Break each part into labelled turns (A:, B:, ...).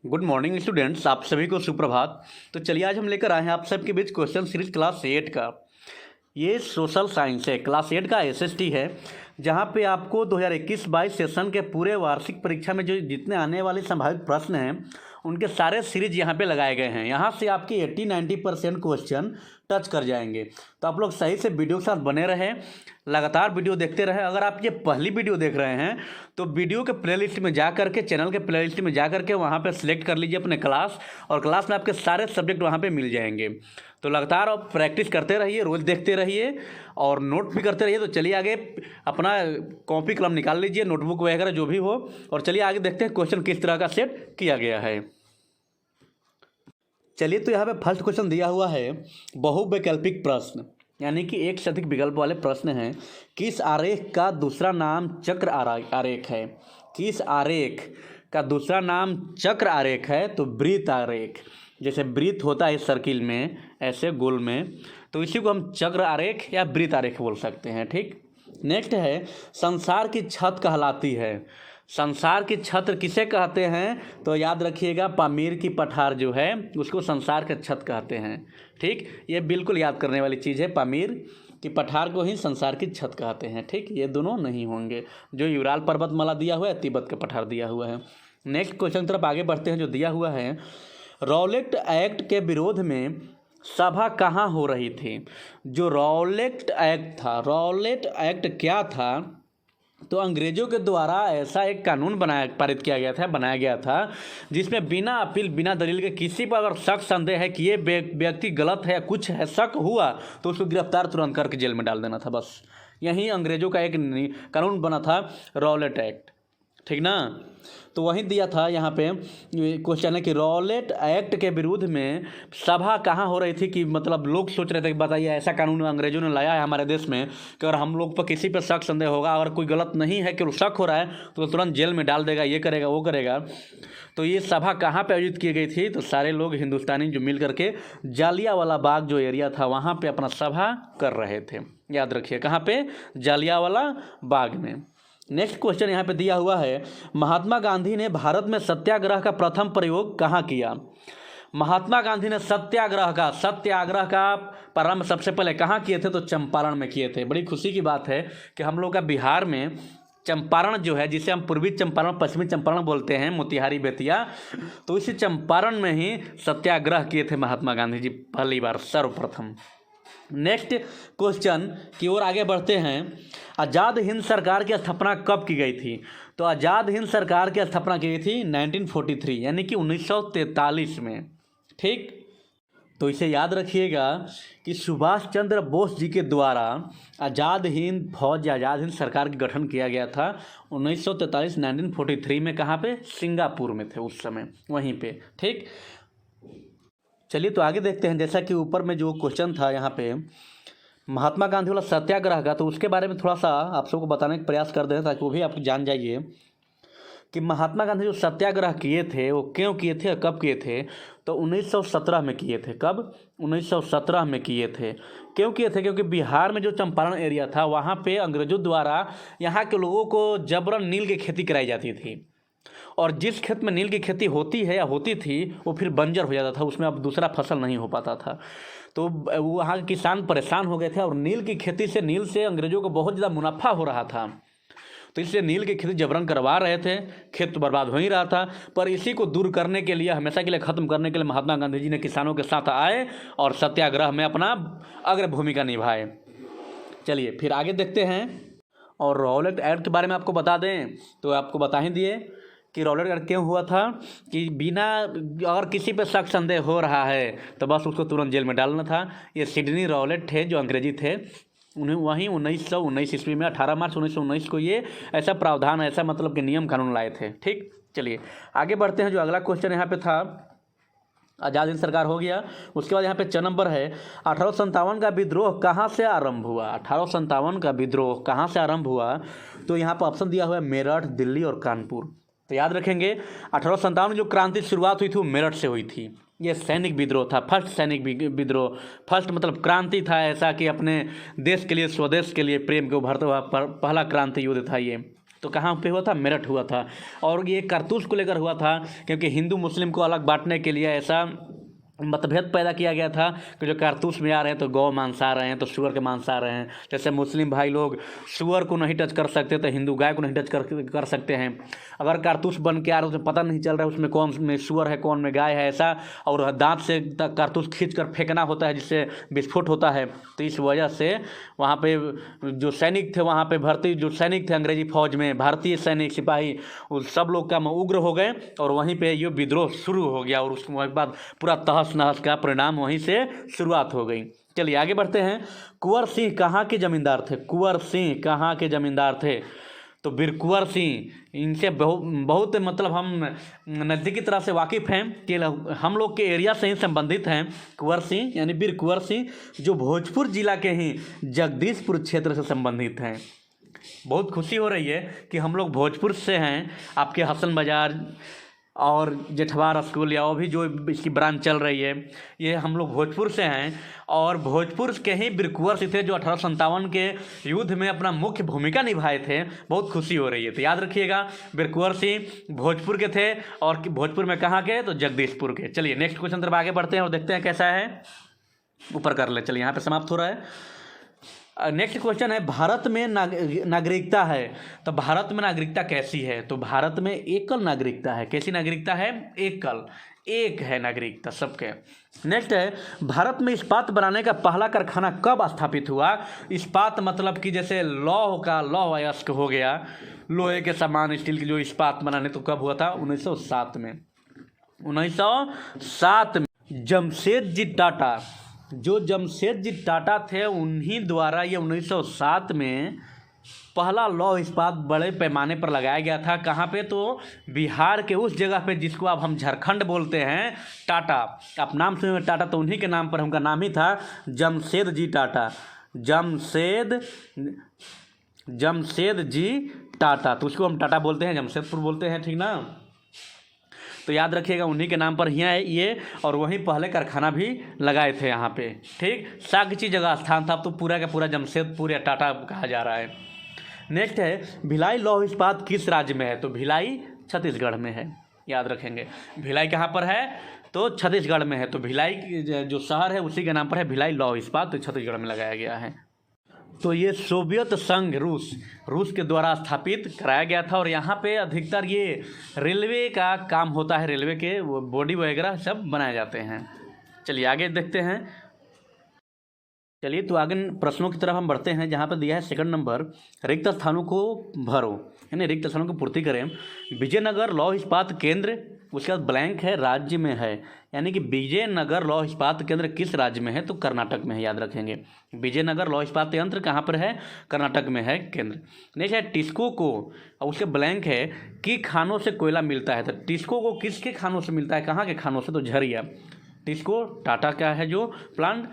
A: Good morning students, आप सभी को सुप्रभात। तो चलिए आज हम लेकर आए हैं आप सबके बीच क्वेश्चन सीरीज क्लास 8 का। ये सोशल साइंस है, क्लास 8 का एसएसटी है, जहां पे आपको 2021-22 सेशन के पूरे वार्षिक परीक्षा में जो जितने आने वाले संभावित प्रश्न हैं उनके सारे सीरीज यहाँ पे लगाए गए हैं। यहाँ से आपके 80-90% क्वेश्चन टच कर जाएंगे। तो आप लोग सही से वीडियो के साथ बने रहें, लगातार वीडियो देखते रहें। अगर आप ये पहली वीडियो देख रहे हैं तो वीडियो के प्लेलिस्ट में जा करके, चैनल के प्लेलिस्ट में जा करके वहाँ पे सिलेक्ट कर लीजिए अपने क्लास, और क्लास में आपके सारे सब्जेक्ट वहाँ पे मिल जाएंगे। तो लगातार आप प्रैक्टिस करते रहिए, रोज़ देखते रहिए और नोट भी करते रहिए। तो चलिए आगे अपना कॉपी कलम निकाल लीजिए, नोटबुक वगैरह जो भी हो, और चलिए आगे देखते हैं क्वेश्चन किस तरह का सेट किया गया है। चलिए, तो यहाँ पे फर्स्ट क्वेश्चन दिया हुआ है बहुवैकल्पिक प्रश्न, यानी कि एक से अधिक विकल्प वाले प्रश्न हैं। किस आरेख का दूसरा नाम चक्र आरेख है? किस आरेख का दूसरा नाम चक्र आरेख है? तो वृत्त आरेख। जैसे वृत्त होता है सर्किल में, ऐसे गोल में, तो इसी को हम चक्र आरेख या वृत्त आरेख बोल सकते हैं। ठीक। नेक्स्ट है, संसार की छत कहलाती है। संसार की छत किसे कहते हैं? तो याद रखिएगा, पामीर की पठार जो है उसको संसार के छत कहते हैं। ठीक, ये बिल्कुल याद करने वाली चीज़ है। पामीर की पठार को ही संसार की छत कहते हैं। ठीक, ये दोनों नहीं होंगे। जो यूराल पर्वतमाला दिया हुआ है, तिब्बत का पठार दिया हुआ है। नेक्स्ट क्वेश्चन तरफ आगे बढ़ते हैं, जो दिया हुआ है, रॉलेट एक्ट के विरोध में सभा कहाँ हो रही थी? जो रॉलेट एक्ट था, रॉलेट एक्ट क्या था? तो अंग्रेजों के द्वारा ऐसा एक कानून पारित किया गया था, बनाया गया था, जिसमें बिना अपील, बिना दलील के किसी पर अगर शक संदेह है कि ये व्यक्ति गलत है या कुछ है, शक हुआ, तो उसको गिरफ्तार तुरंत करके जेल में डाल देना था। बस यही अंग्रेजों का एक कानून बना था, रॉलेट एक्ट। ठीक ना? तो वहीं दिया था यहाँ पे क्वेश्चन है कि रॉलेट एक्ट के विरुद्ध में सभा कहाँ हो रही थी, कि मतलब लोग सोच रहे थे कि बताइए ऐसा कानून अंग्रेजों ने लाया है हमारे देश में कि अगर हम लोग पर किसी पर शक संदेह होगा, अगर कोई गलत नहीं है कि शक हो रहा है, तो तुरंत जेल में डाल देगा, ये करेगा वो करेगा। तो ये सभा कहाँ पे आयोजित की गई थी? तो सारे लोग हिंदुस्तानी जो मिल करके जालियांवाला बाग जो एरिया था वहाँ पर अपना सभा कर रहे थे। याद रखिए, कहाँ पे? जालियांवाला बाग में। नेक्स्ट क्वेश्चन यहाँ पे दिया हुआ है, महात्मा गांधी ने भारत में सत्याग्रह का प्रथम प्रयोग कहाँ किया? महात्मा गांधी ने सत्याग्रह का प्रारंभ सबसे पहले कहाँ किए थे? तो चंपारण में किए थे। बड़ी खुशी की बात है कि हम लोग का बिहार में चंपारण जो है, जिसे हम पूर्वी चंपारण, पश्चिमी चंपारण बोलते हैं, मोतिहारी, बेतिया, तो इसी चंपारण में ही सत्याग्रह किए थे महात्मा गांधी जी पहली बार, सर्वप्रथम। नेक्स्ट क्वेश्चन की ओर आगे बढ़ते हैं, आज़ाद हिंद सरकार की स्थापना कब की गई थी? तो आज़ाद हिंद सरकार की स्थापना की गई थी 1943, यानी कि 1943 में। ठीक, तो इसे याद रखिएगा कि सुभाष चंद्र बोस जी के द्वारा आज़ाद हिंद फौज, आज़ाद हिंद सरकार का गठन किया गया था 1943 में। कहाँ पे? सिंगापुर में थे उस समय, वहीं पे। ठीक, चलिए तो आगे देखते हैं। जैसा कि ऊपर में जो क्वेश्चन था यहाँ पे महात्मा गांधी वाला सत्याग्रह का, तो उसके बारे में थोड़ा सा आप सबको बताने का प्रयास कर दें ताकि वो भी आप जान जाइए कि महात्मा गांधी जो सत्याग्रह किए थे वो क्यों किए थे और कब किए थे। तो 1917 में किए थे। कब? 1917 में किए थे। क्यों किए थे? क्योंकि बिहार में जो चंपारण एरिया था वहाँ पे अंग्रेजों द्वारा यहाँ के लोगों को जबरन नील की खेती कराई जाती थी, और जिस खेत में नील की खेती होती है या होती थी वो फिर बंजर हो जाता था, उसमें अब दूसरा फसल नहीं हो पाता था। तो वहाँ के किसान परेशान हो गए थे, और नील की खेती से, नील से अंग्रेजों को बहुत ज़्यादा मुनाफा हो रहा था, तो इसलिए नील की खेती जबरन करवा रहे थे। खेत तो बर्बाद हो ही रहा था, पर इसी को दूर करने के लिए, हमेशा के लिए ख़त्म करने के लिए महात्मा गांधी जी ने किसानों के साथ आए और सत्याग्रह में अपना अग्र भूमिका निभाए। चलिए फिर आगे देखते हैं। और रॉलेट एक्ट के बारे में आपको बता दें तो आपको बता ही दिए कि रॉलेट एक्ट क्यों हुआ था, कि बिना, अगर किसी पे शक संदेह हो रहा है तो बस उसको तुरंत जेल में डालना था। ये सिडनी रॉलेट थे जो अंग्रेजी थे, उन्हें वहीं 1919 ईस्वी में 18 मार्च 1919 को ये ऐसा प्रावधान, ऐसा मतलब कि नियम कानून लाए थे। ठीक, चलिए आगे बढ़ते हैं। जो अगला क्वेश्चन यहाँ पे था, आज़ाद हिंद सरकार हो गया। उसके बाद यहाँ पे 6 नंबर है, 1857 का विद्रोह कहाँ से आरंभ हुआ? 1857 का विद्रोह कहाँ से आरंभ हुआ? तो यहाँ पर ऑप्शन दिया हुआ है मेरठ, दिल्ली और कानपुर। तो याद रखेंगे 1857 में जो क्रांति शुरुआत हुई थी वो मेरठ से हुई थी। ये सैनिक विद्रोह था, फर्स्ट सैनिक विद्रोह। फर्स्ट मतलब क्रांति था ऐसा कि अपने देश के लिए, स्वदेश के लिए प्रेम को उभरता हुआ पहला क्रांति युद्ध था ये। तो कहाँ पे हुआ था? मेरठ हुआ था। और ये कारतूस को लेकर हुआ था, क्योंकि हिंदू मुस्लिम को अलग बांटने के लिए ऐसा मतभेद पैदा किया गया था कि जो कारतूस में आ रहे हैं तो गौ मांस आ रहे हैं, तो सुअर के मांस आ रहे हैं। जैसे मुस्लिम भाई लोग सुअर को नहीं टच कर सकते, तो हिंदू गाय को नहीं टच कर सकते हैं। अगर कारतूस बन के आ रहे हो तो पता नहीं चल रहा है उसमें कौन में सुअर है कौन में गाय है, ऐसा। और दांत से कारतूस खींच कर फेंकना होता है, जिससे विस्फोट होता है। तो इस वजह से वहाँ पे जो सैनिक थे, वहाँ पे भर्ती जो सैनिक थे अंग्रेजी फौज में, भारतीय सैनिक सिपाही, उस सब लोग का उग्र हो गए और वहीं पे ये विद्रोह शुरू हो गया। और उसके बाद पूरा तहस नहस का परिणाम वहीं से शुरुआत हो गई। चलिए आगे बढ़ते हैं। कुंवर सिंह कहाँ के जमींदार थे? कुंवर सिंह कहाँ के जमींदार थे? तो बीर कुंवर सिंह, इनसे बहुत मतलब हम नज़दीकी तरह से वाकिफ़ हैं कि हम लोग के एरिया से ही संबंधित हैं। कुंवर सिंह यानी बीर कुंवर सिंह, जो भोजपुर जिला के ही जगदीशपुर क्षेत्र से संबंधित हैं। बहुत खुशी हो रही है कि हम लोग भोजपुर से हैं। आपके हसन बाज़ार और जेठवार स्कूल या वो भी जो इसकी ब्रांच चल रही है, ये हम लोग भोजपुर से हैं। और भोजपुर के ही बीर कुंवर सिंह थे जो 1857 के युद्ध में अपना मुख्य भूमिका निभाए थे। बहुत खुशी हो रही है। तो याद रखिएगा, बीर कुंवर सिंह भोजपुर के थे। और भोजपुर में कहाँ के? तो जगदीशपुर के। चलिए नेक्स्ट क्वेश्चन तरफ आगे बढ़ते हैं और देखते हैं कैसा है। ऊपर कर ले। चलिए यहाँ पे समाप्त हो रहा है। नेक्स्ट क्वेश्चन है, भारत में नागरिकता है, तो भारत में नागरिकता कैसी है? तो भारत में एकल नागरिकता है। कैसी नागरिकता है? एकल, एक है नागरिकता सबके। नेक्स्ट है, भारत में इस्पात बनाने का पहला कारखाना कब स्थापित हुआ? इस्पात मतलब कि जैसे लौह अयस्क हो गया, लोहे के सामान, स्टील की जो इस्पात बनाने, तो कब हुआ था? 1907 में। 1907 में जमशेदजी टाटा, जो जमशेदजी टाटा थे, उन्हीं द्वारा ये 1907 में पहला लौह इस्पात बड़े पैमाने पर लगाया गया था। कहाँ पे? तो बिहार के उस जगह पे जिसको अब हम झारखंड बोलते हैं, टाटा। आप नाम सुने टाटा, तो उन्हीं के नाम पर उनका नाम ही था जमशेदजी टाटा। जमशेदजी टाटा, तो उसको हम टाटा बोलते हैं, जमशेदपुर बोलते हैं, ठीक ना। तो याद रखिएगा उन्हीं के नाम पर ही है ये। और वहीं पहले कारखाना भी लगाए थे यहाँ पे, ठीक। सागची जगह स्थान था, अब तो पूरा का पूरा जमशेदपुर या टाटा कहा जा रहा है। नेक्स्ट है, भिलाई लौह इस्पात किस राज्य में है? तो भिलाई छत्तीसगढ़ में है। याद रखेंगे, भिलाई कहाँ पर है? तो छत्तीसगढ़ में है। तो भिलाई जो शहर है उसी के नाम पर है भिलाई लौह इस्पात, तो छत्तीसगढ़ में लगाया गया है। तो ये सोवियत संघ रूस के द्वारा स्थापित कराया गया था। और यहाँ पे अधिकतर ये रेलवे का काम होता है, रेलवे के बॉडी वगैरह सब बनाए जाते हैं। चलिए आगे देखते हैं। चलिए तो आगे प्रश्नों की तरफ हम बढ़ते हैं, जहाँ पर दिया है सेकंड नंबर, रिक्त स्थानों को भरो, यानी रिक्त स्थानों की पूर्ति करें। विजयनगर लौह इस्पात केंद्र, उसके बाद ब्लैंक है, राज्य में है, यानी कि विजयनगर लौह इस्पात केंद्र किस राज्य में है? तो कर्नाटक में है। याद रखेंगे, विजयनगर लौह इस्पात केंद्र कहाँ पर है? कर्नाटक में है केंद्र। नेक्स्ट है, टिस्को को, और उसके ब्लैंक है, कि खानों से कोयला मिलता है। तो टिस्को को किसके खानों से मिलता है? कहाँ के खानों से? तो झरिया। टिस्को टाटा का है जो प्लांट,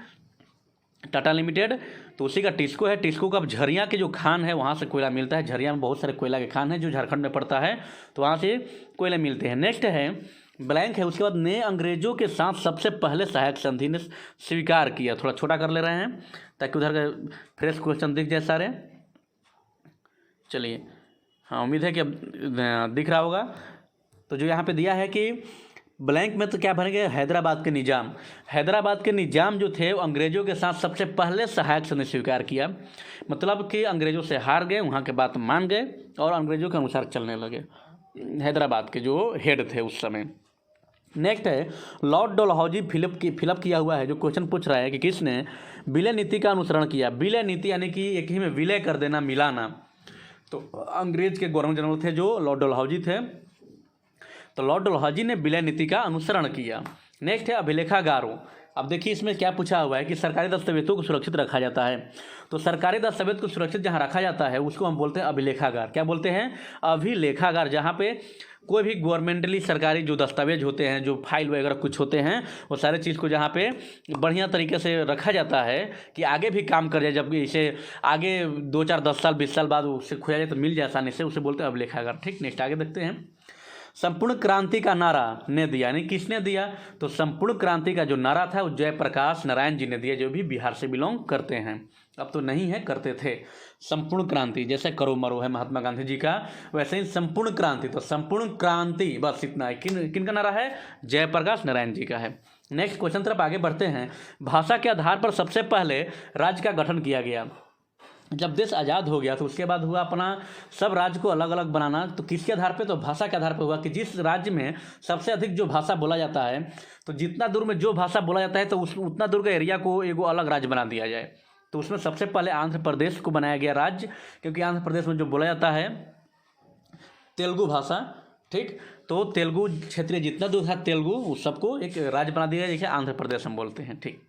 A: टाटा लिमिटेड, तो उसी का टिस्को है। टिस्को का झरिया के जो खान है वहाँ से कोयला मिलता है। झरिया में बहुत सारे कोयला के खान हैं जो झारखंड में पड़ता है, तो वहाँ से कोयले मिलते हैं। नेक्स्ट है, ब्लैंक है, उसके बाद ने अंग्रेजों के साथ सबसे पहले सहायक संधि ने स्वीकार किया। थोड़ा छोटा कर ले रहे हैं ताकि उधर का फ्रेश क्वेश्चन दिख जाए सारे। चलिए, हाँ उम्मीद है कि अब दिख रहा होगा। तो जो यहाँ पे दिया है कि ब्लैंक में तो क्या भरेंगे? हैदराबाद के निज़ाम। हैदराबाद के निज़ाम जो थे, अंग्रेज़ों के साथ सबसे पहले सहायक संधि स्वीकार किया। मतलब कि अंग्रेज़ों से हार गए, वहाँ के बात मान गए और अंग्रेज़ों के अनुसार चलने लगे, हैदराबाद के जो हेड थे उस समय। नेक्स्ट है, लॉर्ड डलहौजी फिलअप किया हुआ है। जो क्वेश्चन पूछ रहा है कि किसने विलय नीति का अनुसरण किया? विलय नीति यानी कि एक ही में विलय कर देना, मिलाना। तो अंग्रेज के गवर्नर जनरल थे जो लॉर्ड डलहौजी थे, तो लॉर्ड डलहौजी ने विलय नीति का अनुसरण किया। नेक्स्ट है, अभिलेखागारों। अब देखिए इसमें क्या पूछा हुआ है कि सरकारी दस्तावेजों को सुरक्षित रखा जाता है। तो सरकारी दस्तावेज को सुरक्षित जहाँ रखा जाता है उसको हम बोलते हैं अभिलेखागार। क्या बोलते हैं? अभिलेखागार। जहाँ पे कोई भी गवर्नमेंटली सरकारी जो दस्तावेज होते हैं, जो फाइल वगैरह कुछ होते हैं, वो सारे चीज़ को जहाँ पे बढ़िया तरीके से रखा जाता है कि आगे भी काम कर जाए, जब इसे आगे 2, 4, 10 साल 20 साल बाद उससे खोया जाए तो मिल जाए आसानी से, उसे बोलते हैं अभिलेखागार। ठीक, नेक्स्ट आगे देखते हैं। संपूर्ण क्रांति का नारा ने दिया, यानी किसने दिया? तो संपूर्ण क्रांति का जो नारा था वो जयप्रकाश नारायण जी ने दिया, जो भी बिहार से बिलोंग करते हैं। अब तो नहीं है, करते थे। संपूर्ण क्रांति, जैसे करो मरो है महात्मा गांधी जी का, वैसे ही संपूर्ण क्रांति, तो संपूर्ण क्रांति बस इतना है। किन का नारा है? जयप्रकाश नारायण जी का है। नेक्स्ट क्वेश्चन तरफ आगे बढ़ते हैं। भाषा के आधार पर सबसे पहले राज्य का गठन किया गया। जब देश आज़ाद हो गया तो उसके बाद हुआ अपना सब राज्य को अलग अलग बनाना। तो किसके आधार पे? तो भाषा के आधार पे हुआ कि जिस राज्य में सबसे अधिक जो भाषा बोला जाता है, तो जितना दूर में जो भाषा बोला जाता है तो उतना दूर के एरिया को एगो अलग राज्य बना दिया जाए। तो उसमें सबसे पहले आंध्र प्रदेश को बनाया गया राज्य, क्योंकि आंध्र प्रदेश में जो बोला जाता है तेलुगु भाषा, ठीक। तो तेलुगु क्षेत्रीय जितना दूर था तेलुगु, उस सबको एक राज्य बना दिया, जैसे आंध्र प्रदेश हम बोलते हैं, ठीक।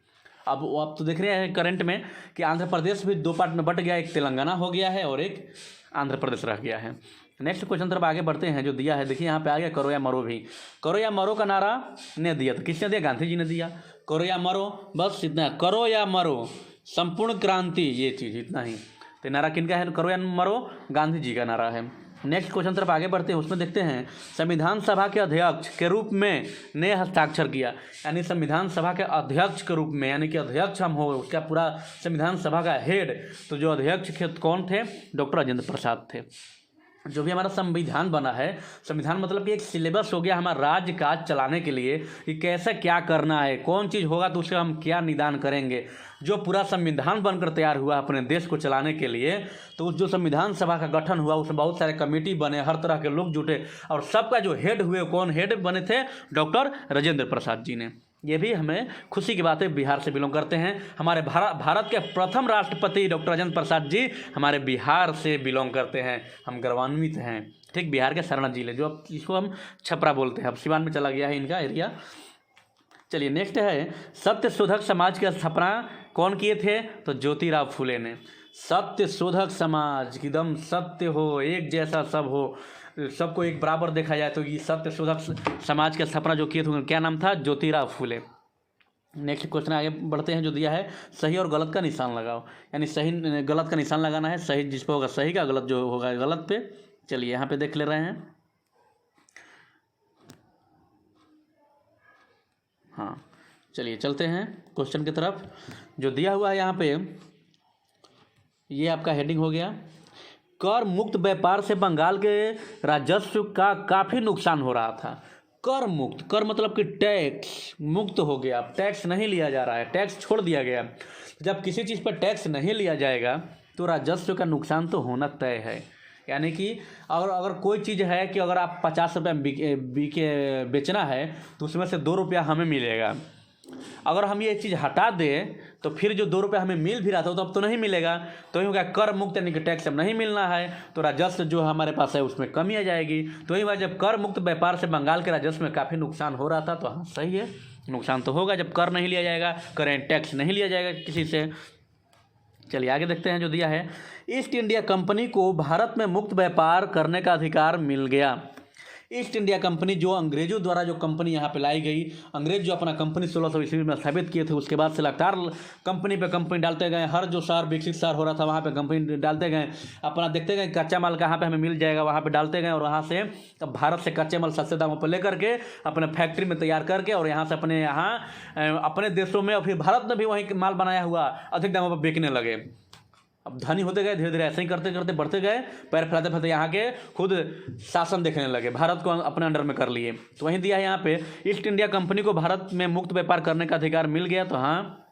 A: अब तो देख रहे हैं करंट में कि आंध्र प्रदेश भी दो पार्ट में बट गया, एक तेलंगाना हो गया है और एक आंध्र प्रदेश रह गया है। नेक्स्ट क्वेश्चन तरफ आगे बढ़ते हैं, जो दिया है देखिए यहाँ पे आ गया करो या मरो भी। करो या मरो का नारा ने दिया, तो किसने दिया? गांधी जी ने दिया। करो या मरो, बस इतना, करो या मरो, संपूर्ण क्रांति, ये चीज़ इतना ही। तो नारा किनका है? करो या मरो, गांधी जी का नारा है। नेक्स्ट क्वेश्चन तरफ आगे बढ़ते हैं, उसमें देखते हैं संविधान सभा के अध्यक्ष के रूप में ने हस्ताक्षर किया। यानी संविधान सभा के अध्यक्ष के रूप में, यानी कि अध्यक्ष हम हो, उसका पूरा संविधान सभा का हेड, तो जो अध्यक्ष कौन थे? डॉक्टर राजेंद्र प्रसाद थे। जो भी हमारा संविधान बना है, संविधान मतलब कि एक सिलेबस हो गया हमारा राज्य काज चलाने के लिए कि कैसे क्या करना है, कौन चीज़ होगा तो उससे हम क्या निदान करेंगे। जो पूरा संविधान बनकर तैयार हुआ अपने देश को चलाने के लिए, तो उस जो संविधान सभा का गठन हुआ उसमें बहुत सारे कमेटी बने, हर तरह के लोग जुटे, और सबका जो हेड हुए, कौन हेड बने थे? डॉक्टर राजेंद्र प्रसाद जी ने। ये भी हमें खुशी की बात है, बिहार से बिलोंग करते हैं। हमारे भारत के प्रथम राष्ट्रपति डॉक्टर राजेंद्र प्रसाद जी हमारे बिहार से बिलोंग करते हैं, हम गौरवान्वित हैं, ठीक। बिहार के सरना जिले, जो अब इसको हम छपरा बोलते हैं, अब सिवान में चला गया है इनका एरिया। चलिए नेक्स्ट है, सत्य शोधक समाज की स्थापना कौन किए थे? तो ज्योतिराव फुले ने। सत्य शोधक समाज, एकदम सत्य हो, एक जैसा सब हो, सबको एक बराबर देखा जाए, तो ये सत्य शोधक समाज की स्थापना जो किए थे उनका क्या नाम था? ज्योतिराव फुले। नेक्स्ट क्वेश्चन आगे बढ़ते हैं, जो दिया है सही और गलत का निशान लगाओ। यानी सही गलत का निशान लगाना है, सही जिस पर होगा सही का, गलत जो होगा गलत पे। चलिए यहाँ पे देख ले रहे हैं, हाँ चलिए चलते हैं क्वेश्चन की तरफ। जो दिया हुआ है यहाँ पे, ये आपका हेडिंग हो गया, कर मुक्त व्यापार से बंगाल के राजस्व का काफ़ी नुकसान हो रहा था। कर मुक्त, कर मतलब कि टैक्स मुक्त हो गया, टैक्स नहीं लिया जा रहा है, टैक्स छोड़ दिया गया। जब किसी चीज़ पर टैक्स नहीं लिया जाएगा तो राजस्व का नुकसान तो होना तय है। यानी कि अगर कोई चीज़ है कि अगर आप 50 रुपये बेचना है तो उसमें से 2 रुपया हमें मिलेगा। अगर हम ये चीज़ हटा दें तो फिर जो 2 रुपये हमें मिल भी रहा था तो अब तो नहीं मिलेगा। तो ये हो गया कर मुक्त, यानी कि टैक्स अब नहीं मिलना है, तो राजस्व जो हमारे पास है उसमें कमी आ जाएगी। तो यही बात, जब कर मुक्त व्यापार से बंगाल के राजस्व में काफ़ी नुकसान हो रहा था, तो हाँ सही है, नुकसान तो होगा जब कर नहीं लिया जाएगा, करेंट टैक्स नहीं लिया जाएगा किसी से। चलिए आगे देखते हैं, जो दिया है ईस्ट इंडिया कंपनी को भारत में मुक्त व्यापार करने का अधिकार मिल गया। ईस्ट इंडिया कंपनी जो अंग्रेजों द्वारा जो कंपनी यहाँ पे लाई गई, अंग्रेज जो अपना कंपनी 1600 ईस्वी में स्थापित किए थे, उसके बाद से लगातार कंपनी पे कंपनी डालते गए, हर जो शहर विकसित शहर हो रहा था वहाँ पे कंपनी डालते गए, अपना देखते गए कच्चा माल कहाँ पे हमें मिल जाएगा वहाँ पे डालते गए, और वहाँ से भारत से कच्चे माल सस्ते दामों पर लेकर के अपने फैक्ट्री में तैयार करके और यहाँ से अपने देशों में और फिर भारत में भी वहीं माल बनाया हुआ अधिक दामों पर बेचने लगे। अब धनी होते गए, धीरे धीरे ऐसे ही करते करते बढ़ते गए, पैर फैलाते फैलाते यहाँ के खुद शासन देखने लगे, भारत को अपने अंडर में कर लिए। तो वहीं दिया है यहाँ पे, ईस्ट इंडिया कंपनी को भारत में मुक्त व्यापार करने का अधिकार मिल गया। तो हाँ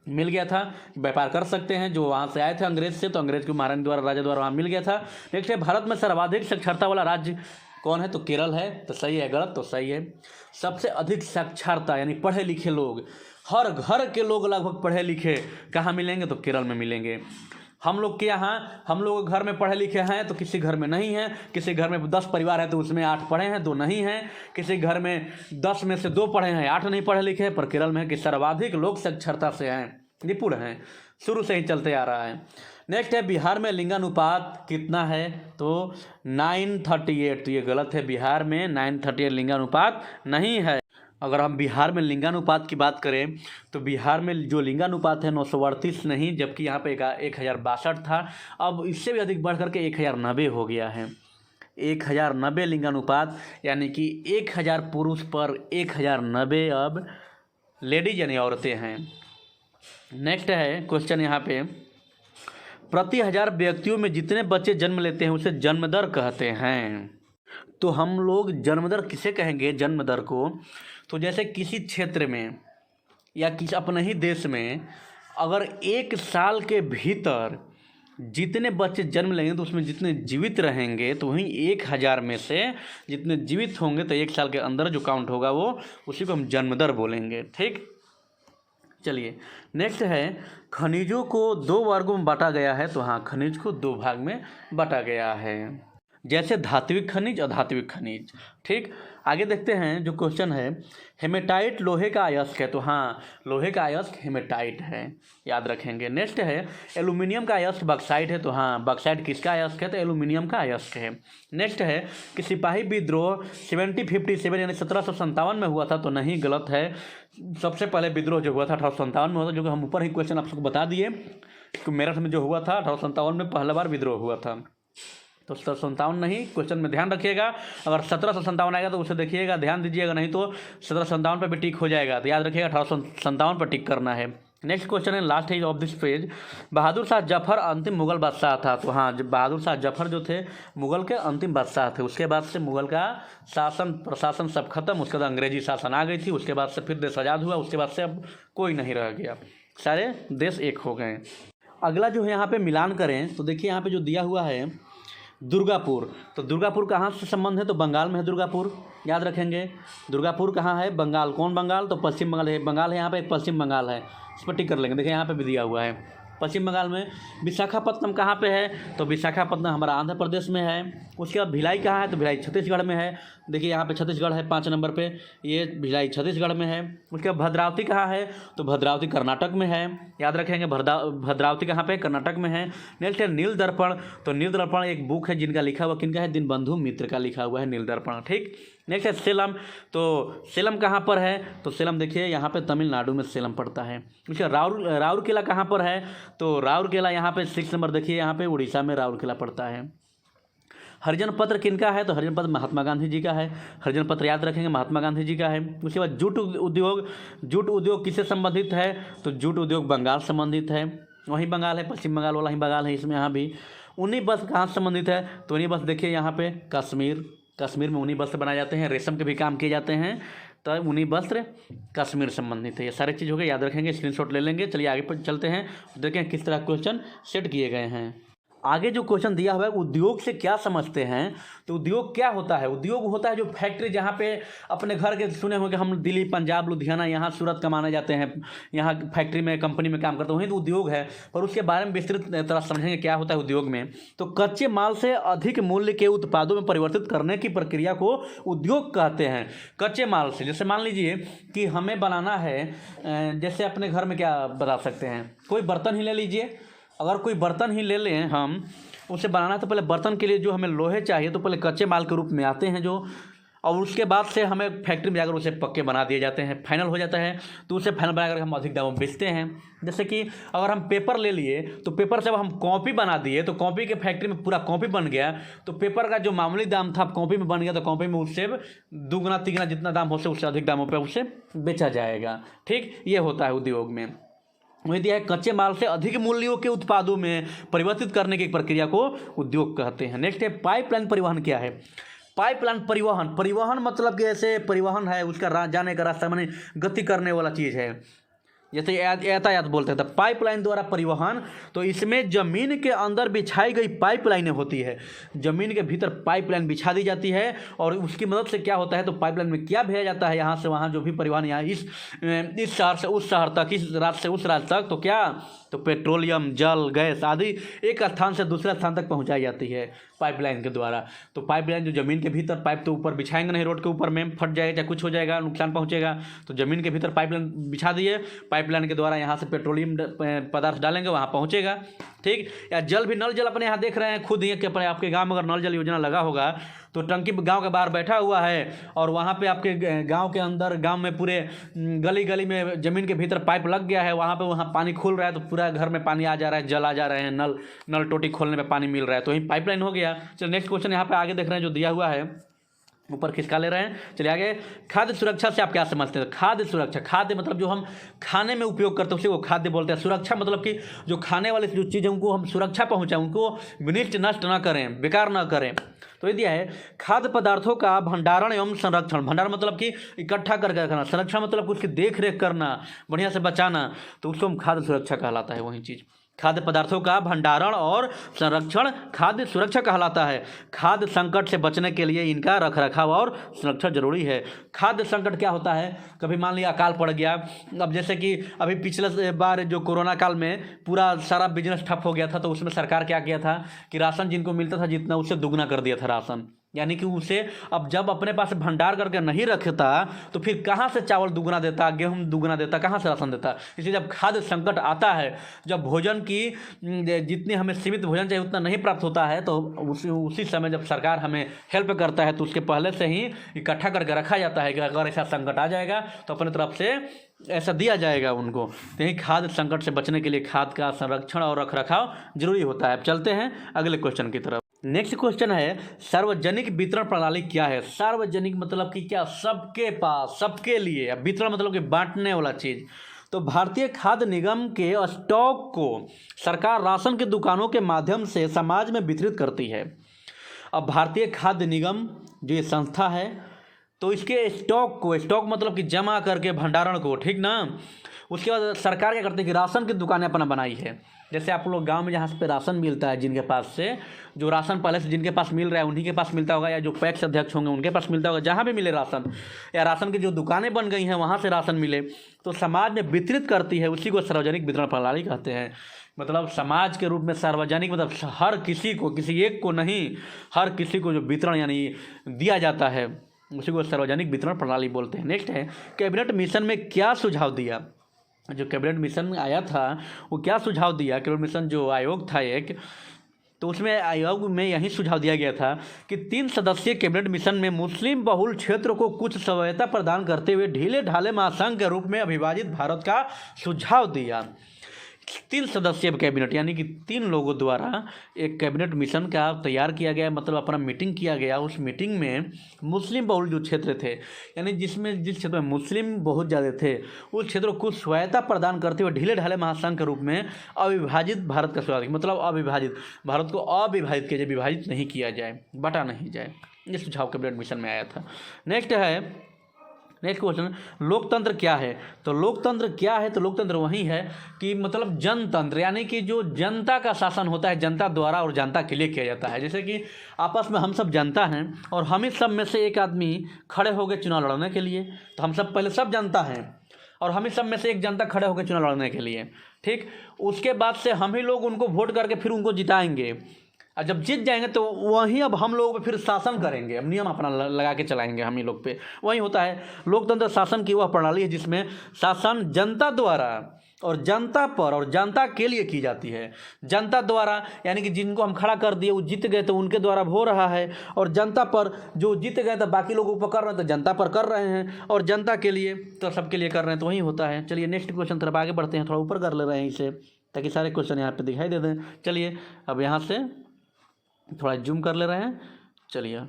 A: मिल गया था, व्यापार कर सकते हैं। जो वहाँ से आए थे अंग्रेज से, तो अंग्रेज के महारानी द्वारा, राजा द्वारा वहाँ मिल गया था। नेक्स्ट है, भारत में सर्वाधिक साक्षरता वाला राज्य कौन है? तो केरल है। तो सही है, गलत? तो सही है। सबसे अधिक साक्षरता यानी पढ़े लिखे लोग, हर घर के लोग लगभग पढ़े लिखे कहाँ मिलेंगे? तो केरल में मिलेंगे। हम लोग के यहाँ, हम लोग घर में पढ़े लिखे हैं तो किसी घर में नहीं है, किसी घर में 10 परिवार है तो उसमें 8 पढ़े हैं 2 नहीं हैं, किसी घर में 10 में से 2 पढ़े हैं 8 नहीं पढ़े लिखे हैं। पर केरल में है कि सर्वाधिक लोग साक्षरता से हैं, निपुण हैं, शुरू से ही चलते आ रहा है। नेक्स्ट है, बिहार में लिंगानुपात कितना है? तो 9:38। तो ये गलत है, बिहार में 9:38 लिंगानुपात नहीं है। अगर हम बिहार में लिंगानुपात की बात करें तो बिहार में जो लिंगानुपात है 938 नहीं, जबकि यहाँ पे 1062 था। अब इससे भी अधिक बढ़ करके 1090 हो गया है। 1090 लिंगानुपात, यानी कि 1000 पुरुष पर 1090 अब लेडीज यानी औरतें हैं। नेक्स्ट है क्वेश्चन यहाँ पे, प्रति 1000 व्यक्तियों में जितने बच्चे जन्म लेते हैं उसे जन्म दर कहते हैं। तो हम लोग जन्म दर किसे कहेंगे, जन्म दर को? तो जैसे किसी क्षेत्र में या किसी अपने ही देश में अगर 1 साल के भीतर जितने बच्चे जन्म लेंगे तो उसमें जितने जीवित रहेंगे तो वहीं 1000 में से जितने जीवित होंगे तो 1 साल के अंदर जो काउंट होगा वो उसी को हम जन्म दर बोलेंगे। ठीक, चलिए नेक्स्ट है, खनिजों को 2 वर्गों में बांटा गया है। तो हाँ, खनिज को 2 भाग में बांटा गया है, जैसे धात्विक खनिज, अधात्विक खनिज। ठीक, आगे देखते हैं जो क्वेश्चन है, हेमेटाइट लोहे का अयस्क है। तो हाँ, लोहे का अयस्क हेमेटाइट है, याद रखेंगे। नेक्स्ट है, एल्यूमिनियम का अयस्क बॉक्साइट है। तो हाँ, बॉक्साइट किसका अयस्क है? तो एल्यूमिनियम का अयस्क है। नेक्स्ट है कि सिपाही विद्रोह 1757 यानी 1757 में हुआ था। तो नहीं, गलत है। सबसे पहले विद्रोह जो हुआ था 1857 में हुआ था, जो कि हम ऊपर ही क्वेश्चन आप सबको बता दिए कि मेरठ में जो हुआ था 1857 में पहला बार विद्रोह हुआ था। तो 1757 नहीं, क्वेश्चन में ध्यान रखिएगा। अगर 1757 आएगा तो उसे देखिएगा, ध्यान दीजिएगा, नहीं तो 1757 पर भी टिक हो जाएगा। तो याद रखिएगा 1857 पर टिक करना है। नेक्स्ट क्वेश्चन है, लास्ट है of this page, Bahadur Shah Zafar अंतिम मुगल बादशाह था। तो हाँ, बहादुर शाह जफर जो थे मुगल के अंतिम बादशाह थे। उसके बाद से मुगल का शासन प्रशासन सब खत्म, उसके बाद अंग्रेजी शासन आ गई थी। उसके बाद से फिर देश आज़ाद हुआ, उसके बाद से अब कोई नहीं रह गया, सारे देश एक हो गए। अगला जो है यहाँ पे मिलान करें तो देखिए यहाँ पे जो दिया हुआ है दुर्गापुर। तो दुर्गापुर कहाँ से संबंध है? तो बंगाल में है दुर्गापुर, याद रखेंगे। दुर्गापुर कहाँ है? बंगाल। कौन बंगाल? तो पश्चिम बंगाल है। बंगाल है यहाँ पे, एक पश्चिम बंगाल है, इस पर टिक कर लेंगे। देखिए यहाँ पे भी दिया हुआ है पश्चिम बंगाल में। विशाखापट्टनम कहाँ पे है? तो विशाखापट्टनम हमारा आंध्र प्रदेश में है। उसके बाद भिलाई कहाँ है? तो भिलाई छत्तीसगढ़ में है। देखिए यहाँ पे छत्तीसगढ़ है 5 नंबर पे, ये भिलाई छत्तीसगढ़ में है। उसके बाद भद्रावती कहाँ है? तो भद्रावती कर्नाटक में है, याद रखेंगे। भद्रावती कहाँ पे? कर्नाटक में है। नेक्स्ट है नील दर्पण। तो नील दर्पण एक बुक है जिनका लिखा हुआ, किनका है? दीनबंधु मित्र का लिखा हुआ है नील दर्पण। ठीक, नेक्स्ट है सेलम। तो सेलम कहाँ पर है? तो सेलम देखिए यहाँ पे तमिलनाडु में सेलम पड़ता है। उसके राउरकेला कहाँ पर है? तो राउरकेला यहाँ पे 6 नंबर देखिए, यहाँ पे उड़ीसा में राउरकेला पड़ता है। हरिजन पत्र किनका है? तो हरिजन पत्र महात्मा गांधी जी का है। हरिजन पत्र याद रखेंगे, महात्मा गांधी जी का है। उसके बाद जूट उद्योग। जूट उद्योग किससे संबंधित है? तो जूट उद्योग बंगाल संबंधित है, वही बंगाल है, पश्चिम बंगाल वाला ही बंगाल है इसमें। यहाँ भी ऊनी वस्त्र कहाँ से संबंधित है? तो ऊनी वस्त्र देखिए यहाँ पे कश्मीर, कश्मीर में ऊनी वस्त्र बनाए जाते हैं, रेशम के भी काम किए जाते हैं। तो ऊनी वस्त्र कश्मीर संबंधित है। ये सारी चीज़ हो गई, याद रखेंगे, स्क्रीनशॉट ले लेंगे। चलिए आगे पर चलते हैं, देखें किस तरह क्वेश्चन सेट किए गए हैं। आगे जो क्वेश्चन दिया हुआ है, उद्योग से क्या समझते हैं? तो उद्योग क्या होता है? उद्योग होता है जो फैक्ट्री, जहाँ पे अपने घर के सुने होंगे हम, दिल्ली, पंजाब, लुधियाना, यहाँ सूरत कमाने जाते हैं, यहाँ फैक्ट्री में कंपनी में काम करते हैं, वही तो उद्योग है। पर उसके बारे में विस्तृत तरह समझेंगे क्या होता है उद्योग में। तो कच्चे माल से अधिक मूल्य के उत्पादों में परिवर्तित करने की प्रक्रिया को उद्योग कहते हैं। कच्चे माल से, जैसे मान लीजिए कि हमें बनाना है, जैसे अपने घर में क्या बता सकते हैं, कोई बर्तन ही ले लीजिए। अगर कोई बर्तन ही ले लें हम, उसे बनाना है तो पहले बर्तन के लिए जो हमें लोहे चाहिए तो पहले कच्चे माल के रूप में आते हैं जो, और उसके बाद से हमें फैक्ट्री में जाकर उसे पक्के बना दिए जाते हैं, फाइनल हो जाता है। तो उसे फाइनल बनाकर हम अधिक दामों में बेचते हैं। जैसे कि अगर हम पेपर ले लिए तो पेपर से अब हम कॉपी बना दिए, तो कॉपी के फैक्ट्री में पूरा कॉपी बन गया, तो पेपर का जो मामूली दाम था कॉपी में बन गया, तो कॉपी में उससे 2 3 जितना दाम हो उससे अधिक दामों पर उसे बेचा जाएगा। ठीक, ये होता है उद्योग में। वही दिया है, कच्चे माल से अधिक मूल्यों के उत्पादों में परिवर्तित करने की प्रक्रिया को उद्योग कहते हैं। नेक्स्ट है, पाइपलाइन परिवहन क्या है? पाइपलाइन परिवहन, परिवहन मतलब कि ऐसे परिवहन है, उसका जाने का रास्ता माने गति करने वाला चीज़ है, जैसे यातायात बोलते हैं। तो पाइपलाइन द्वारा परिवहन, तो इसमें ज़मीन के अंदर बिछाई गई पाइपलाइनें होती है, ज़मीन के भीतर पाइपलाइन बिछा दी जाती है, और उसकी मदद से क्या होता है, तो पाइपलाइन में क्या भेजा जाता है, यहाँ से वहाँ जो भी परिवहन, यहाँ इस शहर से उस शहर तक, इस राज्य से उस राज्य तक, तो क्या, तो पेट्रोलियम, जल, गैस आदि एक स्थान से दूसरे स्थान तक पहुँचाई जाती है पाइपलाइन के द्वारा। तो पाइपलाइन जो ज़मीन के भीतर, पाइप तो ऊपर बिछाएंगे नहीं, रोड के ऊपर में फट जाएगा या कुछ हो जाएगा, नुकसान पहुँचेगा, तो ज़मीन के भीतर पाइपलाइन बिछा दिए, पाइपलाइन के द्वारा यहाँ से पेट्रोलियम पदार्थ डालेंगे, वहाँ पहुँचेगा। ठीक, या जल भी, नल जल अपने यहाँ देख रहे हैं खुद ही कि अपने आपके गांव में अगर नल जल योजना लगा होगा तो टंकी गांव के बाहर बैठा हुआ है, और वहाँ पे आपके गांव के अंदर, गांव में पूरे गली गली में ज़मीन के भीतर पाइप लग गया है, वहाँ पानी खुल रहा है, तो पूरा घर में पानी आ जा रहा है, जल आ जा रहे हैं, नल टोटी खोलने में पानी मिल रहा है, तो वही पाइपलाइन हो गया। चलो नेक्स्ट क्वेश्चन यहाँ पे आगे देख रहे हैं जो दिया हुआ है, ऊपर खिसका ले रहे हैं। चलिए आगे, खाद्य सुरक्षा से आप क्या समझते हैं? खाद्य सुरक्षा, खाद्य मतलब जो हम खाने में उपयोग करते हैं उसी को खाद्य बोलते हैं। सुरक्षा मतलब कि जो खाने वाली जो चीज़ है उनको हम सुरक्षा पहुँचाएं, उनको विनिष्ट नष्ट ना करें, बेकार ना करें। तो ये दिया है खाद्य पदार्थों का भंडारण एवं संरक्षण। भंडारण मतलब कि इकट्ठा करके रखना, संरक्षण मतलब उसकी देख रेख करना, बढ़िया से बचाना, तो उसको हम खाद्य सुरक्षा कहलाता है। वही चीज़ खाद्य पदार्थों का भंडारण और संरक्षण खाद्य सुरक्षा कहलाता है। खाद्य संकट से बचने के लिए इनका रखरखाव और संरक्षण जरूरी है। खाद्य संकट क्या होता है? कभी मान लिया अकाल पड़ गया, अब जैसे कि अभी पिछले बार जो कोरोना काल में पूरा सारा बिजनेस ठप हो गया था, तो उसमें सरकार क्या किया था कि राशन जिनको मिलता था जितना उससे दुगना कर दिया था राशन, यानी कि उसे अब जब अपने पास भंडार करके नहीं रखता तो फिर कहाँ से चावल दुगना देता, गेहूं दुगना देता, कहाँ से राशन देता। इसलिए जब खाद्य संकट आता है, जब भोजन की जितनी हमें सीमित भोजन चाहिए उतना नहीं प्राप्त होता है, तो उसी समय जब सरकार हमें हेल्प करता है तो उसके पहले से ही इकट्ठा करके रखा जाता है कि अगर ऐसा संकट आ जाएगा तो अपने तरफ से ऐसा दिया जाएगा उनको। तो यही खाद्य संकट से बचने के लिए खाद्य का संरक्षण और रखरखाव जरूरी होता है। अब चलते हैं अगले क्वेश्चन की तरफ। नेक्स्ट क्वेश्चन है सार्वजनिक वितरण प्रणाली क्या है? सार्वजनिक मतलब कि क्या? सबके पास, सबके लिए। वितरण मतलब कि बांटने वाला चीज़। तो भारतीय खाद्य निगम के स्टॉक को सरकार राशन की दुकानों के माध्यम से समाज में वितरित करती है। अब भारतीय खाद्य निगम जो ये संस्था है, तो इसके स्टॉक को, स्टॉक मतलब कि जमा करके भंडारण को, ठीक ना, उसके बाद सरकार क्या करती है कि राशन की दुकानें अपना बनाई है। जैसे आप लोग गांव में जहाँ पे राशन मिलता है, जिनके पास से जो राशन पहले से जिनके पास मिल रहा है उन्हीं के पास मिलता होगा, या जो पैक्स अध्यक्ष होंगे उनके पास मिलता होगा, जहाँ भी मिले राशन, या राशन की जो दुकानें बन गई हैं वहाँ से राशन मिले तो समाज में वितरित करती है, उसी को सार्वजनिक वितरण प्रणाली कहते हैं। मतलब समाज के रूप में सार्वजनिक मतलब हर किसी को, किसी एक को नहीं, हर किसी को जो वितरण यानी दिया जाता है उसी को सार्वजनिक वितरण प्रणाली बोलते हैं। नेक्स्ट है कैबिनेट मिशन में क्या सुझाव दिया? जो कैबिनेट मिशन में आया था वो क्या सुझाव दिया? कैबिनेट मिशन जो आयोग था एक, तो उसमें आयोग में यही सुझाव दिया गया था कि 3 सदस्यीय कैबिनेट मिशन में मुस्लिम बहुल क्षेत्र को कुछ स्वायत्तता प्रदान करते हुए ढीले ढाले महासंघ के रूप में अविभाजित भारत का सुझाव दिया। 3 सदस्यीय कैबिनेट यानी कि 3 लोगों द्वारा एक कैबिनेट मिशन का तैयार किया गया, मतलब अपना मीटिंग किया गया। उस मीटिंग में मुस्लिम बहुल जो क्षेत्र थे, यानी जिस क्षेत्र में मुस्लिम बहुत ज़्यादा थे, उस क्षेत्र को कुछ स्वायत्तता प्रदान करते हुए ढीले ढाले महासंघ के रूप में अविभाजित भारत का सुझाव, मतलब अविभाजित भारत को अविभाजित किया जाए, विभाजित नहीं किया जाए, बटा नहीं जाए। ये सुझाव कैबिनेट मिशन में आया था। नेक्स्ट क्वेश्चन, लोकतंत्र क्या है? तो लोकतंत्र क्या है? तो लोकतंत्र वही है कि मतलब जनतंत्र, यानी कि जो जनता का शासन होता है, जनता द्वारा और जनता के लिए किया जाता है। जैसे कि आपस में हम सब जनता हैं और हम ही सब में से एक आदमी खड़े हो गए चुनाव लड़ने के लिए, तो हम सब पहले सब जनता हैं और हम ही सब में से एक जनता खड़े हो गए चुनाव लड़ने के लिए, ठीक। उसके बाद से हम ही लोग उनको वोट करके फिर उनको जिताएंगे, और जब जीत जाएंगे तो वहीं अब हम लोग पे फिर शासन करेंगे, अब नियम अपना लगा के चलाएंगे हम ही लोग पे। वही होता है लोकतंत्र। शासन की वह प्रणाली है जिसमें शासन जनता द्वारा और जनता पर और जनता के लिए की जाती है। जनता द्वारा यानी कि जिनको हम खड़ा कर दिए वो जीत गए तो उनके द्वारा हो रहा है, और जनता पर जो जीत गए तो बाकी लोगों पर कर रहे हैं तो जनता पर कर रहे हैं, और जनता के लिए तो सबके लिए कर रहे हैं, तो वही होता है। चलिए नेक्स्ट क्वेश्चन तरफ आगे बढ़ते हैं, थोड़ा ऊपर कर ले रहे हैं इसे ताकि सारे क्वेश्चन यहाँ पर दिखाई दे दें। चलिए अब यहाँ से थोड़ा जूम कर ले रहे हैं। चलिए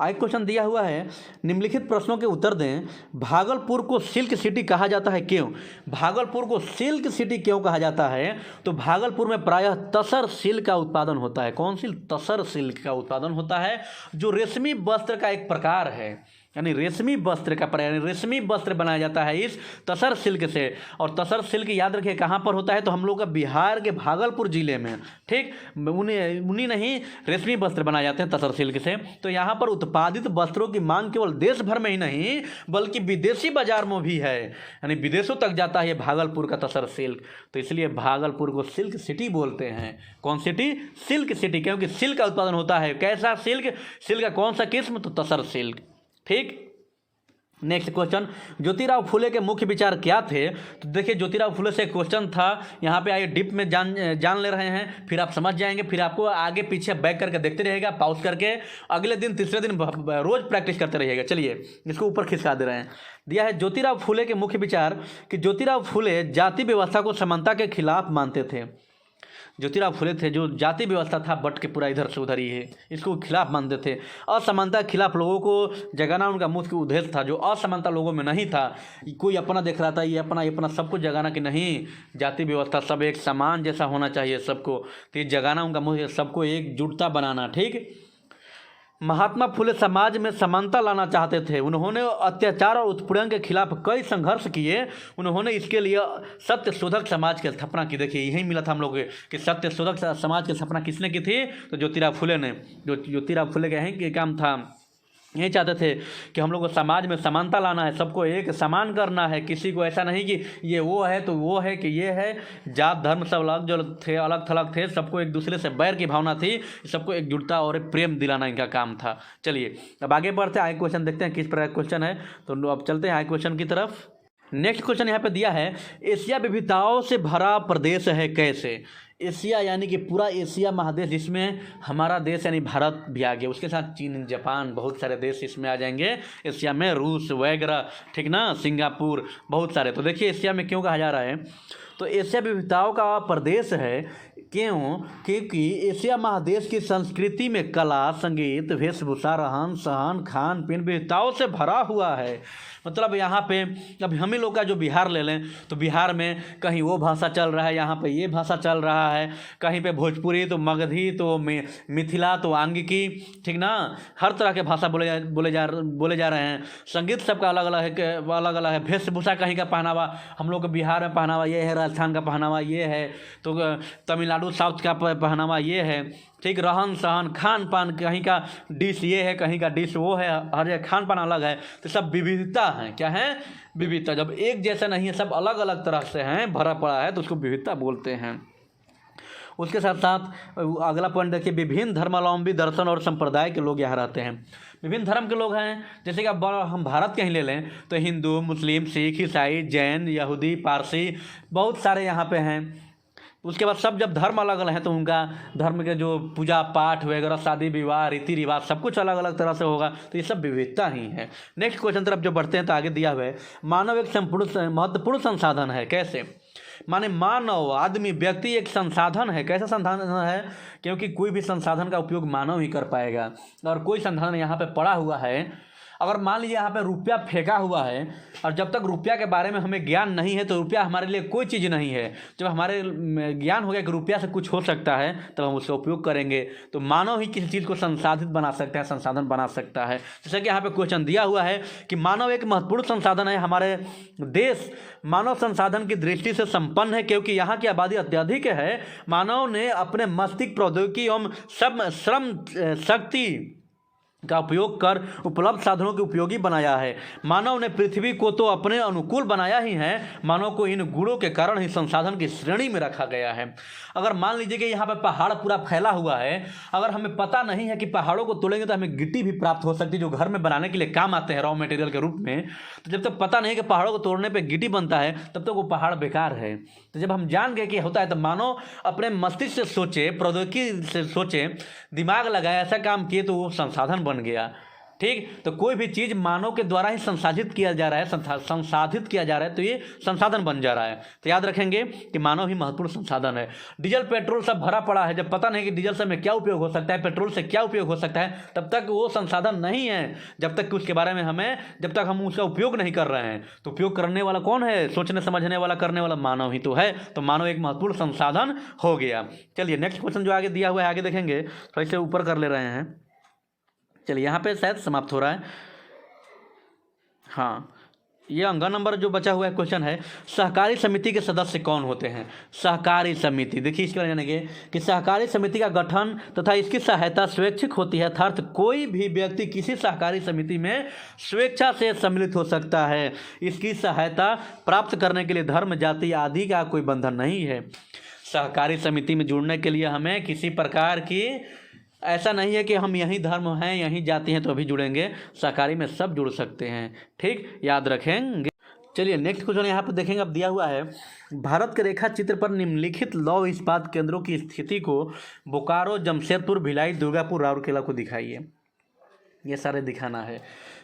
A: एक क्वेश्चन दिया हुआ है, निम्नलिखित प्रश्नों के उत्तर दें। भागलपुर को सिल्क सिटी कहा जाता है, क्यों? भागलपुर को सिल्क सिटी क्यों कहा जाता है? तो भागलपुर में प्रायः तसर सिल्क का उत्पादन होता है। कौन सी? तसर सिल्क का उत्पादन होता है, जो रेशमी वस्त्र का एक प्रकार है, यानी रेशमी वस्त्र का यानी रेशमी वस्त्र बनाया जाता है इस तसर सिल्क से। और तसर सिल्क याद रखिए कहाँ पर होता है, तो हम लोग का बिहार के भागलपुर जिले में, ठीक। उन्हीं नहीं रेशमी वस्त्र बनाए जाते हैं तसर सिल्क से। तो यहाँ पर उत्पादित वस्त्रों की मांग केवल देश भर में ही नहीं बल्कि विदेशी बाजार में भी है, यानी विदेशों तक जाता है भागलपुर का तसर सिल्क। तो इसलिए भागलपुर को सिल्क सिटी बोलते हैं। कौन सिटी? सिल्क सिटी, क्योंकि सिल्क का उत्पादन होता है। कैसा सिल्क? सिल्क का कौन सा किस्म? तो तसर सिल्क, ठीक। नेक्स्ट क्वेश्चन, ज्योतिराव फुले के मुख्य विचार क्या थे? तो देखिए ज्योतिराव फुले से क्वेश्चन था, यहाँ पे आइए डीप में जान ले रहे हैं, फिर आप समझ जाएंगे। फिर आपको आगे पीछे बैक करके देखते रहिएगा, पॉज करके अगले दिन तीसरे दिन रोज प्रैक्टिस करते रहिएगा। चलिए इसको ऊपर खिसका दे रहे हैं। दिया है ज्योतिराव फुले के मुख्य विचार कि ज्योतिराव फुले जाति व्यवस्था को समानता के खिलाफ मानते थे। ज्योतिराव फुले थे जो जाति व्यवस्था था बट के पूरा इधर से उधर ही है, इसको खिलाफ मानते थे। असमानता के खिलाफ लोगों को जगाना उनका मुख्य उद्देश्य था, जो असमानता लोगों में नहीं था। कोई अपना देख रहा था, ये अपना सबको जगाना कि नहीं जाति व्यवस्था सब एक समान जैसा होना चाहिए सबको, तो ये जगाना उनका मुख्य, सबको एकजुटता बनाना। ठीक, महात्मा फुले समाज में समानता लाना चाहते थे। उन्होंने अत्याचार और उत्पीड़न के खिलाफ कई संघर्ष किए। उन्होंने इसके लिए सत्य शोधक समाज की स्थापना की। देखिए यही मिला था हम लोग कि सत्य शोधक समाज की स्थापना किसने की थी, तो ज्योतिराव फुले ने। जो ज्योतिराव फुले का यही काम था, यही चाहते थे कि हम लोग को समाज में समानता लाना है, सबको एक समान करना है, किसी को ऐसा नहीं कि ये वो है तो वो है कि ये है, जात धर्म सब अलग जो थे, अलग थलग थे, सबको एक दूसरे से बैर की भावना थी, सबको एकजुटता और प्रेम दिलाना इनका काम था। चलिए अब आगे बढ़ते हैं, आगे क्वेश्चन देखते हैं किस प्रकार क्वेश्चन है, तो अब चलते हैं आगे क्वेश्चन की तरफ। नेक्स्ट क्वेश्चन यहाँ पे दिया है, एशिया विविधताओं से भरा प्रदेश है कैसे। एशिया यानी कि पूरा एशिया महादेश, जिसमें हमारा देश यानी भारत भी आ गया, उसके साथ चीन, जापान, बहुत सारे देश इसमें आ जाएंगे एशिया में, रूस वगैरह, ठीक ना, सिंगापुर, बहुत सारे। तो देखिए एशिया में क्यों कहा जा रहा है, तो एशिया विविधताओं का प्रदेश है। क्यों? क्योंकि एशिया महादेश की संस्कृति में कला, संगीत, वेशभूषा, रहन सहन, खान पीन विविधताओं से भरा हुआ है। मतलब यहाँ पे अब हम ही लोग का जो बिहार ले लें तो बिहार में कहीं वो भाषा चल रहा है, यहाँ पे ये भाषा चल रहा है, कहीं पे भोजपुरी तो मगधी तो मिथिला तो आंगिकी, ठीक ना, हर तरह के भाषा बोले जा रहे हैं। संगीत सबका अलग अलग है। वेशभूषा कहीं का पहनावा, हम लोग के बिहार में पहनावा ये है, राजस्थान का पहनावा ये है, तो तमिलनाडु साउथ का पहनावा ये है, ठीक। रहन सहन, खान पान, कहीं का डिश ये है, कहीं का डिश वो है, हर जगह खान पान अलग है। तो सब विविधता है। क्या है? विविधता। जब एक जैसा नहीं है, सब अलग अलग तरह से हैं, भरा पड़ा है, तो उसको विविधता बोलते हैं। उसके साथ साथ अगला पॉइंट देखिए, विभिन्न धर्मावलंबी, दर्शन और संप्रदाय के लोग यहाँ रहते हैं। विभिन्न धर्म के लोग हैं, जैसे कि अब हम भारत के ही ले लें तो हिंदू, मुस्लिम, सिख, ईसाई, जैन, यहूदी, पारसी, बहुत सारे यहाँ पे हैं। उसके बाद सब जब धर्म अलग अलग हैं तो उनका धर्म के जो पूजा पाठ वगैरह, शादी विवाह, रीति रिवाज, सब कुछ अलग अलग तरह से होगा। तो ये सब विविधता ही है। नेक्स्ट क्वेश्चन तरफ जो बढ़ते हैं तो आगे दिया हुआ है, मानव एक संपूर्ण महत्वपूर्ण संसाधन है कैसे। माने मानव, आदमी, व्यक्ति एक संसाधन है। कैसा संसाधन है? क्योंकि कोई भी संसाधन का उपयोग मानव ही कर पाएगा। और कोई संसाधन यहाँ पे पड़ा हुआ है, अगर मान लीजिए यहाँ पे रुपया फेंका हुआ है और जब तक रुपया के बारे में हमें ज्ञान नहीं है तो रुपया हमारे लिए कोई चीज़ नहीं है। जब हमारे ज्ञान हो गया कि रुपया से कुछ हो सकता है तब हम उसका उपयोग करेंगे। तो मानव ही किसी चीज़ को संसाधित बना सकता है, संसाधन बना सकता है। जैसे कि यहाँ पे क्वेश्चन दिया हुआ है कि मानव एक महत्वपूर्ण संसाधन है। हमारे देश मानव संसाधन की दृष्टि से संपन्न है क्योंकि यहाँ की आबादी अत्यधिक है। मानव ने अपने मस्तिष्क, प्रौद्योगिकी एवं श्रम शक्ति का उपयोग कर उपलब्ध साधनों के उपयोगी बनाया है। मानव ने पृथ्वी को तो अपने अनुकूल बनाया ही है, मानव को इन गुणों के कारण ही संसाधन की श्रेणी में रखा गया है। अगर मान लीजिए कि यहाँ पर पहाड़ पूरा फैला हुआ है, अगर हमें पता नहीं है कि पहाड़ों को तोड़ेंगे तो हमें गिट्टी भी प्राप्त हो सकती है, जो घर में बनाने के लिए काम आते हैं रॉ मटेरियल के रूप में। तो जब तक पता नहीं कि पहाड़ों को तोड़ने पर गिट्टी बनता है तब तक वो पहाड़ बेकार है। तो जब हम जान गए कि होता है तो मानव अपने मस्तिष्क से सोचे, प्रौद्योगिकी से सोचे, दिमाग लगाए, ऐसा काम किए तो वो संसाधन बन गया। ठीक। तो कोई भी चीज़ मानव के द्वारा ही संसाधित किया जा रहा है, संसाधित किया जा रहा है, तो ये संसाधन बन जा रहा है। तो याद रखेंगे कि मानव ही महत्वपूर्ण संसाधन है। डीजल पेट्रोल सब भरा पड़ा है, जब पता नहीं कि डीजल से हमें क्या उपयोग हो सकता है, पेट्रोल से क्या उपयोग हो सकता है, तब तक वो संसाधन नहीं है, जब तक कि उसके बारे में जब तक हम उसका उपयोग नहीं कर रहे हैं। तो उपयोग करने वाला कौन है? सोचने समझने वाला, करने वाला मानव ही तो है। तो मानव एक महत्वपूर्ण संसाधन हो गया। चलिए नेक्स्ट क्वेश्चन जो आगे दिया हुआ है आगे देखेंगे, थोड़ा इसे ऊपर कर ले रहे हैं। चलिए यहाँ पे शायद समाप्त हो रहा है। हाँ, ये अंगा नंबर जो बचा हुआ है क्वेश्चन है, सहकारी समिति के सदस्य कौन होते हैं? सहकारी समिति, देखिए इसके बारे में जानेंगे कि सहकारी समिति का गठन तथा इसकी सहायता स्वैच्छिक होती है, अर्थात कोई भी व्यक्ति किसी सहकारी समिति में स्वेच्छा से सम्मिलित हो सकता है। इसकी सहायता प्राप्त करने के लिए धर्म, जाति आदि का कोई बंधन नहीं है। सहकारी समिति में जुड़ने के लिए हमें किसी प्रकार की ऐसा नहीं है कि हम यहीं धर्म हैं, यहीं जाति हैं तो अभी जुड़ेंगे। सहकारी में सब जुड़ सकते हैं। ठीक, याद रखेंगे। चलिए नेक्स्ट क्वेश्चन यहाँ पर देखेंगे। अब दिया हुआ है, भारत के रेखा चित्र पर निम्नलिखित लौह इस्पात केंद्रों की स्थिति को बोकारो, जमशेदपुर, भिलाई, दुर्गापुर, राउरकेला को दिखाइए। ये सारे दिखाना है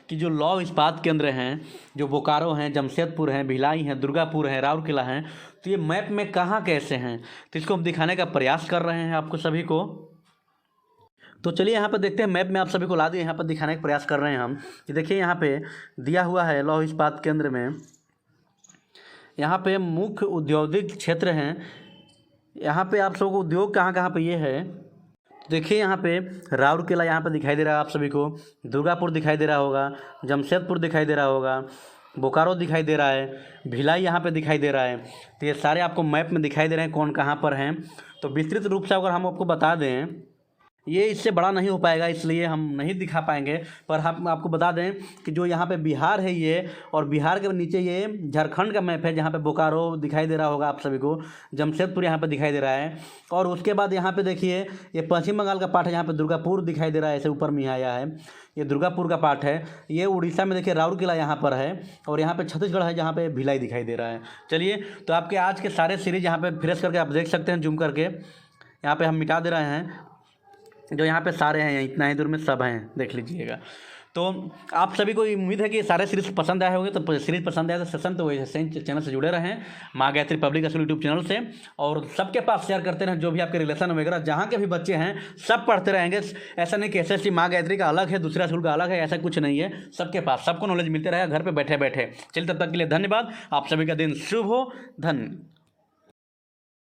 A: कि जो लौह इस्पात केंद्र हैं, जो बोकारो हैं, जमशेदपुर हैं, भिलाई हैं, दुर्गापुर हैं, राउरकेला हैं, तो ये मैप में कहाँ कैसे हैं, तो इसको हम दिखाने का प्रयास कर रहे हैं आपको सभी को। तो चलिए यहाँ पर देखते हैं, मैप में आप सभी को ला दिए, यहाँ पर दिखाने का प्रयास कर रहे हैं हम कि देखिए यहाँ पे दिया हुआ है लौह इस्पात केंद्र में, यहाँ पे मुख्य औद्योगिक क्षेत्र हैं। यहाँ पे आप सबको उद्योग कहाँ कहाँ पे ये है, देखिए यहाँ पे राउरकेला यहाँ पे दिखाई दे रहा है आप सभी को, दुर्गापुर दिखाई दे रहा होगा, जमशेदपुर दिखाई दे रहा होगा, बोकारो दिखाई दे रहा है, भिलाई यहाँ पे दिखाई दे रहा है। तो ये सारे आपको मैप में दिखाई दे रहे हैं कौन कहाँ पर हैं। तो विस्तृत रूप से अगर हम आपको बता दें, ये इससे बड़ा नहीं हो पाएगा इसलिए हम नहीं दिखा पाएंगे, पर हम आपको बता दें कि जो यहाँ पे बिहार है ये, और बिहार के नीचे ये झारखंड का मैप है, जहाँ पे बोकारो दिखाई दे रहा होगा आप सभी को, जमशेदपुर यहाँ पे दिखाई दे रहा है, और उसके बाद यहाँ पे देखिए ये पश्चिम बंगाल का पार्ट है, जहाँ पे दुर्गापुर दिखाई दे रहा है, ऐसे ऊपर में आया है, ये दुर्गापुर का पार्ट है। ये उड़ीसा में देखिए राउरकेला यहाँ पर है, और यहाँ पे छत्तीसगढ़ है जहाँ पे भिलाई दिखाई दे रहा है। चलिए, तो आपके आज के सारे सीरीज यहाँ पे फ्रेश करके आप देख सकते हैं, जूम करके यहाँ पे हम मिटा दे रहे हैं, जो यहाँ पे सारे हैं, इतना ही दूर में सब हैं, देख लीजिएगा। तो आप सभी को उम्मीद है कि सारे सीरीज पसंद आए होंगे। तो सीरीज पसंद आया तो सेशन तो वैसे चैनल से जुड़े रहें, माँ Gayatri public school YouTube channel से, और सबके पास शेयर करते रहें। जो भी आपके रिलेशन वगैरह जहाँ के भी बच्चे हैं सब पढ़ते रहेंगे। ऐसा नहीं कि SSC माँ गायत्री का अलग है, दूसरा स्कूल का अलग है, ऐसा कुछ नहीं है। सबके पास सबको नॉलेज मिलते रहेगा घर पर बैठे बैठे। चलिए, तब तक के लिए धन्यवाद। आप सभी का दिन शुभ हो। धन्य